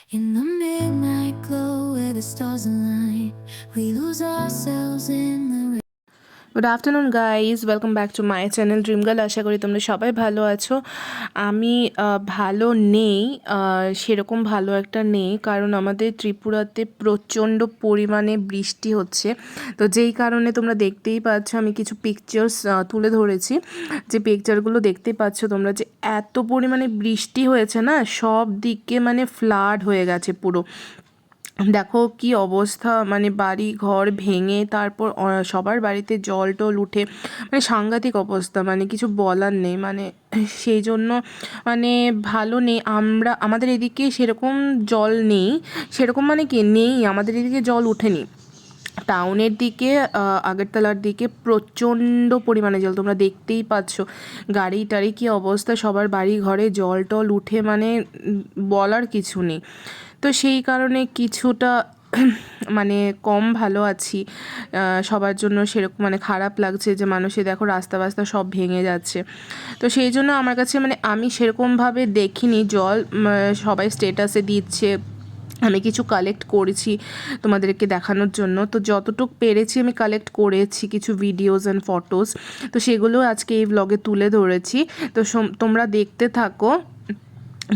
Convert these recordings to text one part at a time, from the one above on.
In the midnight glow where the stars align, we lose ourselves in the good afternoon guys, welcome back to my channel dream girl. আশা করি তোমরা সবাই ভালো আছো। আমি ভালো নেই, সেরকম ভালো একটা নেই, কারণ আমাদের ত্রিপুরাতে প্রচণ্ড পরিমাণে বৃষ্টি হচ্ছে। তো যেই কারণে তোমরা দেখতেই পাচ্ছ, আমি কিছু পিকচার্স তুলে ধরেছি। যে পিকচারগুলো দেখতেই পাচ্ছ তোমরা, যে এত পরিমাণে বৃষ্টি হয়েছে না, সব দিকে মানে ফ্লাড হয়ে গেছে পুরো। দেখো কি অবস্থা, মানে বাড়ি ঘর ভেঙে তারপর সবার বাড়িতে জল টল উঠে, মানে সাংঘাতিক অবস্থা, মানে কিছু বলার নেই। মানে সেই জন্য মানে ভালো নেই। আমাদের এদিকে সেরকম জল নেই, সেরকম মানে কি নেই, আমাদের এদিকে জল ওঠেনি। টাউনের দিকে, আগরতলার দিকে প্রচণ্ড পরিমাণে জল, তোমরা দেখতেই পাচ্ছ গাড়ি টাড়ি কী অবস্থা, সবার বাড়ি ঘরে জল টল উঠে, মানে বলার কিছু নেই। তো সেই কারণে কিছুটা মানে কম ভালো আছি। সবার জন্য সেরকম মানে খারাপ লাগছে যে মানুষে দেখো রাস্তা বাস্তা সব ভেঙে যাচ্ছে। তো সেই জন্য আমার কাছে মানে আমি সেরকমভাবে দেখিনি জল, সবাই স্টেটাসে দিচ্ছে, আমি কিছু কালেক্ট করেছি তোমাদেরকে দেখানোর জন্য। তো যতটুকু পেরেছি আমি কালেক্ট করেছি কিছু ভিডিওস অ্যান্ড ফটোস, তো সেগুলো আজকে এই ব্লগে তুলে ধরেছি। তো তোমরা দেখতে থাকো,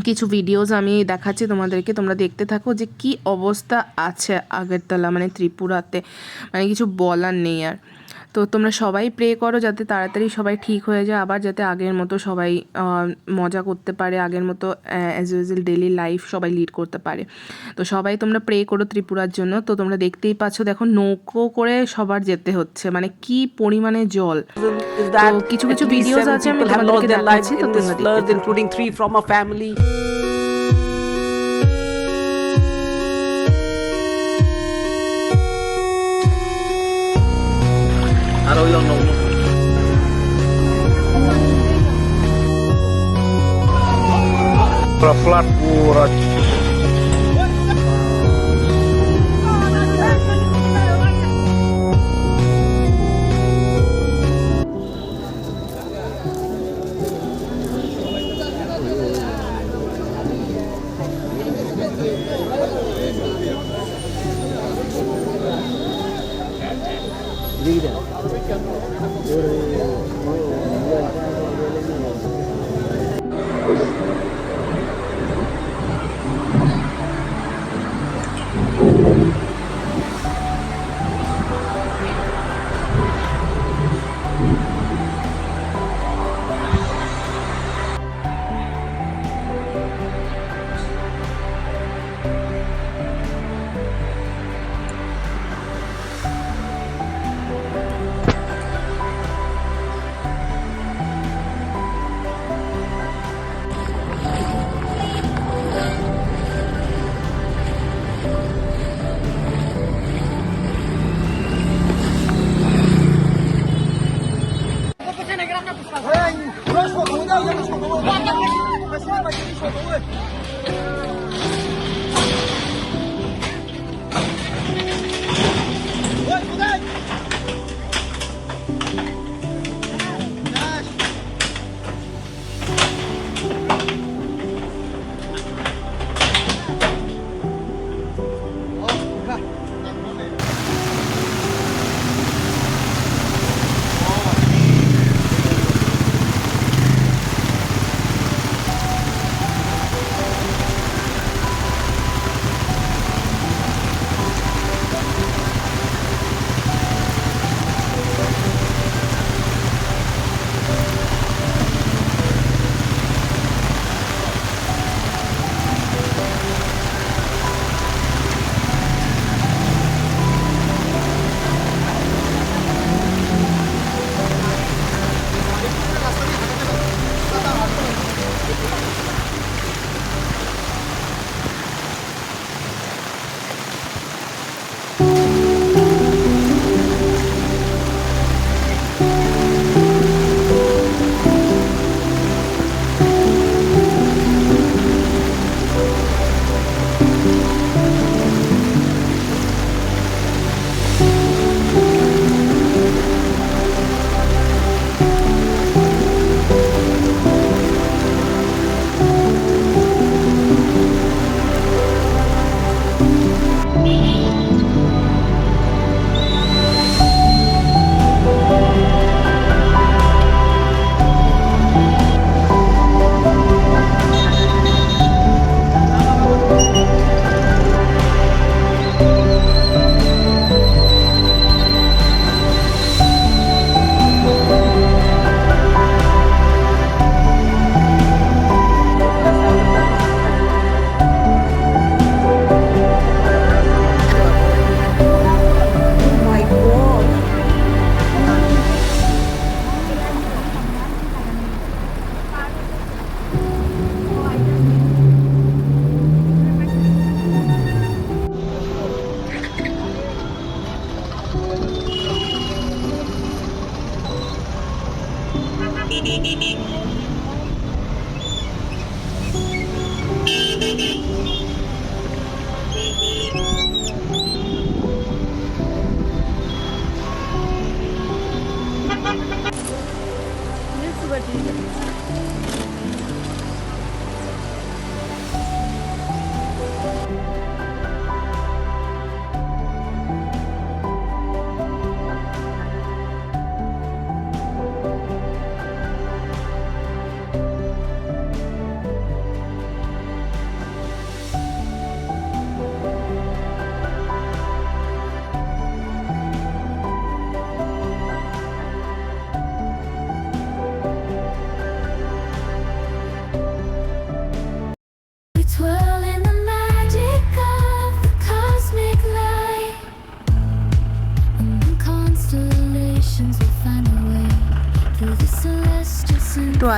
কিছু ভিডিওস আমি দেখাচ্ছি তোমাদেরকে, তোমরা দেখতে থাকো যে কি অবস্থা আছে আগরতলা মানে ত্রিপুরাতে, মানে কিছু বলার নেই আর। তো তোমরা সবাই প্রে করো যাতে তাড়াতাড়ি সবাই ঠিক হয়ে যায়, আবার যাতে আগের মতো সবাই মজা করতে পারে, আগের মতো অ্যাজ ইউজুয়াল ডেলি লাইফ সবাই লিড করতে পারে। তো সবাই তোমরা প্রে করো ত্রিপুরার জন্য। তো তোমরা দেখতেই পাচ্ছ, দেখো নৌকো করে সবার যেতে হচ্ছে, মানে কি পরিমাণে জল। তো কিছু কিছু ভিডিওস আছে আমি তোমাদেরকে দেখাচ্ছি, তো তোমরা দেখতে including 3 from a family. I don't know. Flat pura.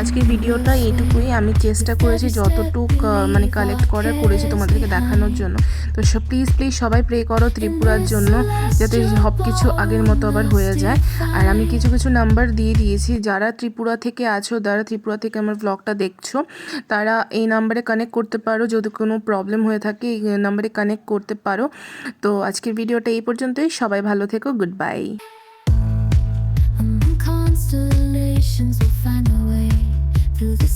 আজকের ভিডিওটা এইটুকুই, আমি চেষ্টা করেছি যতটুক মানে কালেক্ট করার করেছি তোমাদেরকে দেখানোর জন্য। তো প্লিজ সবাই প্রে করো ত্রিপুরার জন্য, যাতে সব কিছু আগের মতো আবার হয়ে যায়। আর আমি কিছু নাম্বার দিয়ে দিয়েছি, যারা ত্রিপুরা থেকে আছো, যারা ত্রিপুরা থেকে আমার ব্লগটা দেখছো, তারা এই নাম্বারে কানেক্ট করতে পারো। যদি কোনো প্রবলেম হয়ে থাকে এই নাম্বারে কানেক্ট করতে পারো। তো আজকের ভিডিওটা এই পর্যন্তই, সবাই ভালো থেকো, good bye. Among constellations we'll find a way through the